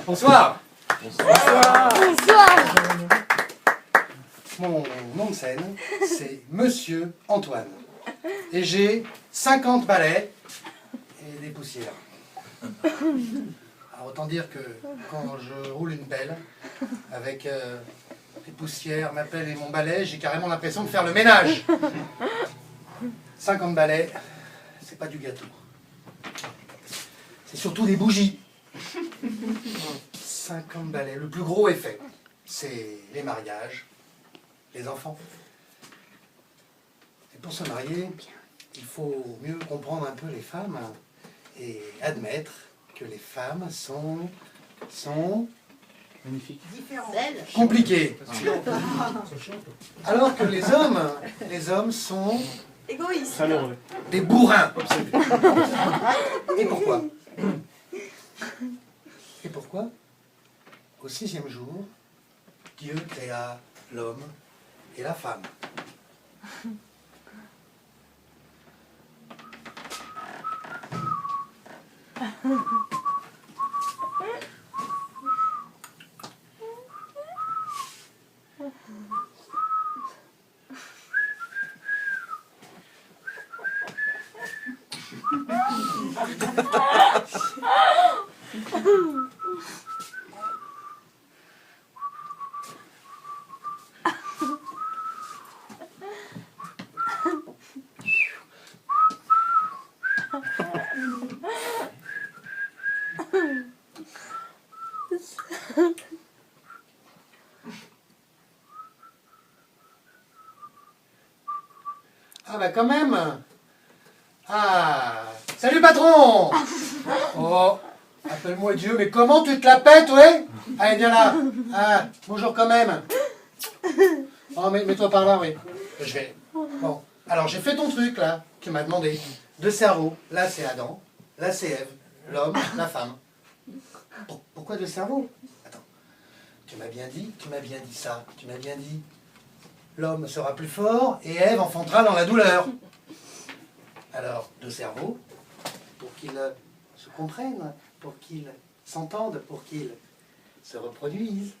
Bonsoir. Bonsoir. Mon nom de scène, c'est Monsieur Antoine. Et j'ai 50 balais et des poussières. Alors autant dire que quand je roule une pelle, avec les poussières, ma pelle et mon balai, j'ai carrément l'impression de faire le ménage. 50 balais, c'est pas du gâteau. C'est surtout des bougies. 50 balais, le plus gros effet, c'est les mariages, les enfants. Et pour se marier, il faut mieux comprendre un peu les femmes et admettre que les femmes sont Magnifique. compliquées. Alors que les hommes sont Égoïste. Chaleureux. des bourrins absolus. Et pourquoi? Et pourquoi? Au 6e jour, Dieu créa l'homme et la femme. Ah bah quand même. Ah, salut patron. Oh, appelle-moi Dieu, mais comment tu te la pètes, ouais? Allez, viens là. Ah, bonjour quand même. Oh, mets-toi par là, oui. Je vais. Bon, alors j'ai fait ton truc là, tu m'as demandé. 2 cerveaux. Là c'est Adam, là c'est Ève, l'homme, la femme. Pourquoi 2 cerveaux? Attends. Tu m'as bien dit ça. Tu m'as bien dit. L'homme sera plus fort et Ève enfantera dans la douleur. Alors, 2 cerveaux, pour qu'ils se comprennent, pour qu'ils s'entendent, pour qu'ils se reproduisent.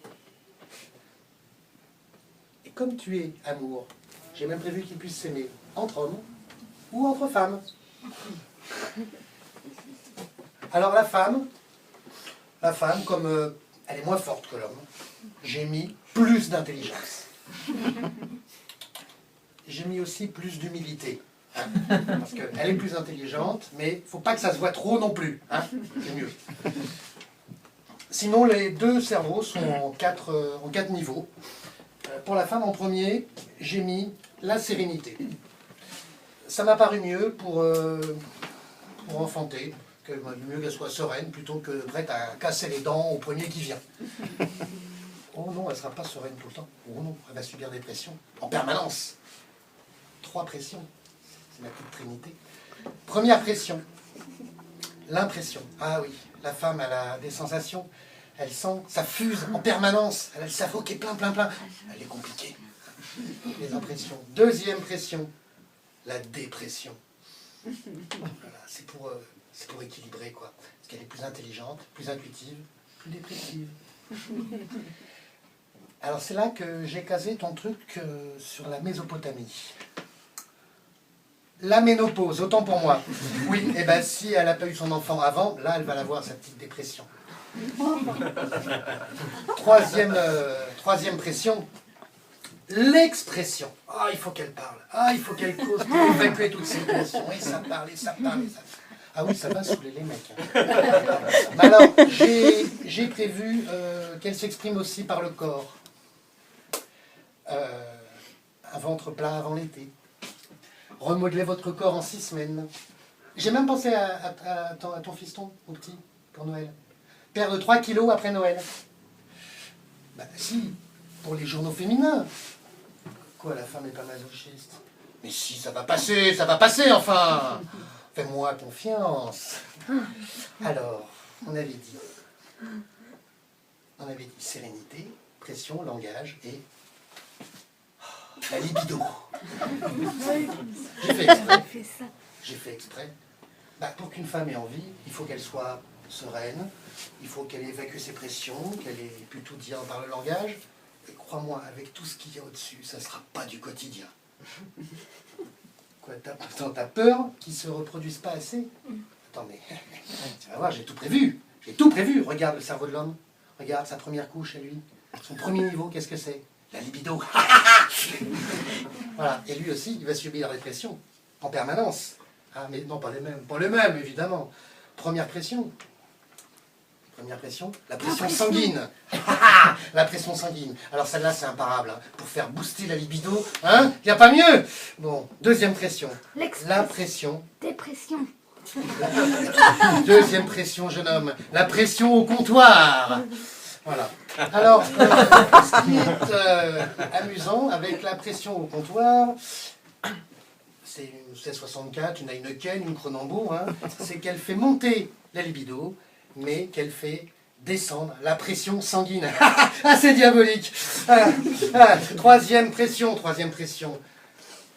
Et comme tu es amour, j'ai même prévu qu'ils puissent s'aimer entre hommes ou entre femmes. Alors la femme, comme elle est moins forte que l'homme, j'ai mis plus d'intelligence. J'ai mis aussi plus d'humilité. Hein, parce qu'elle est plus intelligente, mais il ne faut pas que ça se voit trop non plus. Hein, c'est mieux. Sinon, les 2 cerveaux sont en 4 niveaux. Pour la femme, en premier, j'ai mis la sérénité. Ça m'a paru mieux pour enfanter, mieux qu'elle soit sereine, plutôt que prête à casser les dents au premier qui vient. Oh non, elle ne sera pas sereine tout le temps. Oh non, elle va subir des pressions en permanence. 3 pressions. C'est la petite trinité. Première pression, l'impression. Ah oui, la femme, elle a des sensations. Elle sent, ça fuse en permanence. Elle a le cerveau qui est plein. Elle est compliquée. Les impressions. Deuxième pression, la dépression. Voilà, c'est pour équilibrer, quoi. Parce qu'elle est plus intelligente, plus intuitive, plus dépressive. Alors c'est là que j'ai casé ton truc sur la Mésopotamie. La ménopause, autant pour moi. Oui, et bien si elle n'a pas eu son enfant avant, là elle va avoir sa petite dépression. Troisième pression, l'expression. Ah, il faut qu'elle parle. Ah, il faut qu'elle cause pour évacuer toutes ces émotions. Et ça parle. Ah oui, ça va saouler les mecs. Hein. Mais alors, j'ai prévu qu'elle s'exprime aussi par le corps. Un ventre plat avant l'été. Remodeler votre corps en 6 semaines. J'ai même pensé à ton fiston, au petit, pour Noël. Perdre 3 kilos après Noël. Bah si, pour les journaux féminins. Quoi, la femme n'est pas masochiste? Mais si, ça va passer, enfin. Fais-moi confiance. Alors, on avait dit sérénité, pression, langage et la libido. J'ai fait exprès. Bah, pour qu'une femme ait envie, il faut qu'elle soit sereine. Il faut qu'elle évacue ses pressions, qu'elle ait pu tout dire par le langage. Et crois-moi, avec tout ce qu'il y a au-dessus, ça ne sera pas du quotidien. Quoi, t'as peur qu'ils ne se reproduisent pas assez? Attends, mais tu vas voir, j'ai tout prévu. J'ai tout prévu. Regarde le cerveau de l'homme. Regarde sa première couche à lui. Son premier niveau, qu'est-ce que c'est? La libido. Voilà. Et lui aussi, il va subir des pressions en permanence. Ah, mais non, pas les mêmes, évidemment. Première pression. Première pression, la pression sanguine. La pression sanguine. Alors celle-là, c'est imparable. Hein. Pour faire booster la libido, hein, il n'y a pas mieux. Bon, deuxième pression. La pression. Dépression. Deuxième pression, jeune homme. La pression au comptoir. Voilà. Alors, ce qui est amusant avec la pression au comptoir, c'est une C64, une Heineken, une Kronenbourg, hein, c'est qu'elle fait monter la libido, mais qu'elle fait descendre la pression sanguine. Ah, c'est diabolique. Troisième pression,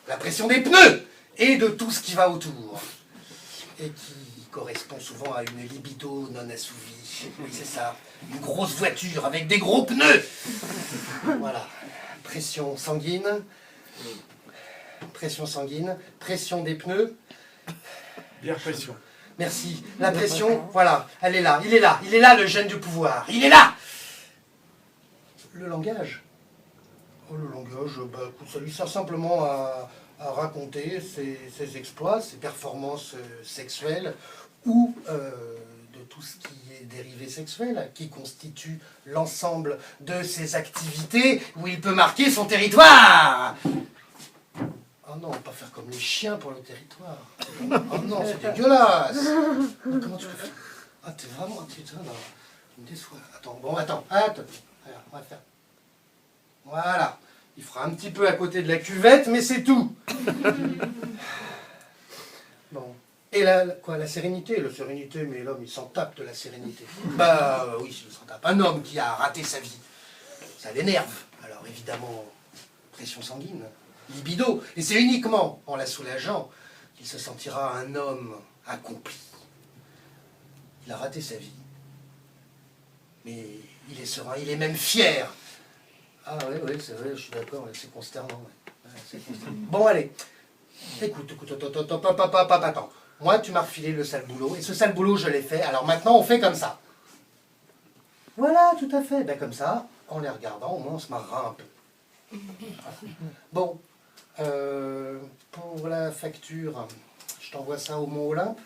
la pression des pneus et de tout ce qui va autour. Et qui correspond souvent à une libido non assouvie. Oui, c'est ça. Une grosse voiture avec des gros pneus. Voilà. Pression sanguine, pression des pneus. Bière pression. Merci. La pression, voilà, elle est là, il est là le gène du pouvoir, il est là. Le langage. Oh, le langage, bah, écoute, ça lui sert simplement à raconter ses exploits, ses performances sexuelles ou de tout ce qui est dérivé sexuel, qui constitue l'ensemble de ses activités où il peut marquer son territoire. Oh non, pas faire comme les chiens pour le territoire. Oh non, c'est dégueulasse. Mais comment tu peux faire? Ah, t'es vraiment... Putain, non. Tu me déçois. Attends, attends. Regarde, on va faire. Voilà. Il fera un petit peu à côté de la cuvette, mais c'est tout. Bon. Et là, quoi, la sérénité? La sérénité, mais l'homme, il s'en tape de la sérénité. Bah oui, il s'en tape. Un homme qui a raté sa vie, ça l'énerve. Alors évidemment, pression sanguine. Libido, et c'est uniquement en la soulageant qu'il se sentira un homme accompli. Il a raté sa vie, mais il est serein, il est même fier. Ah oui, c'est vrai, je suis d'accord, c'est consternant. Ouais. Ouais, c'est consternant. Bon, allez, écoute, attends. Moi, tu m'as refilé le sale boulot, et ce sale boulot, je l'ai fait, alors maintenant, on fait comme ça. Voilà, tout à fait, ben comme ça, en les regardant, au moins, on se marrera un peu. Bon. Pour la facture, je t'envoie ça au Mont Olympe.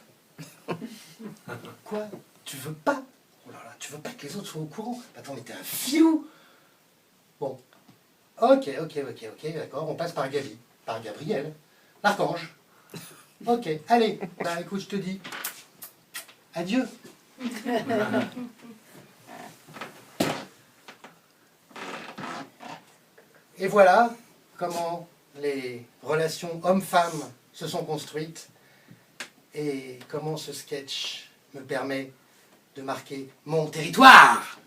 Quoi? Tu veux pas? Oh là là, tu veux pas que les autres soient au courant? Attends, mais t'es un filou! Bon. Ok, d'accord, on passe par Gabi, par Gabriel, l'archange. Ok, allez, bah écoute, je te dis adieu. Et voilà comment les relations hommes-femmes se sont construites et comment ce sketch me permet de marquer mon territoire.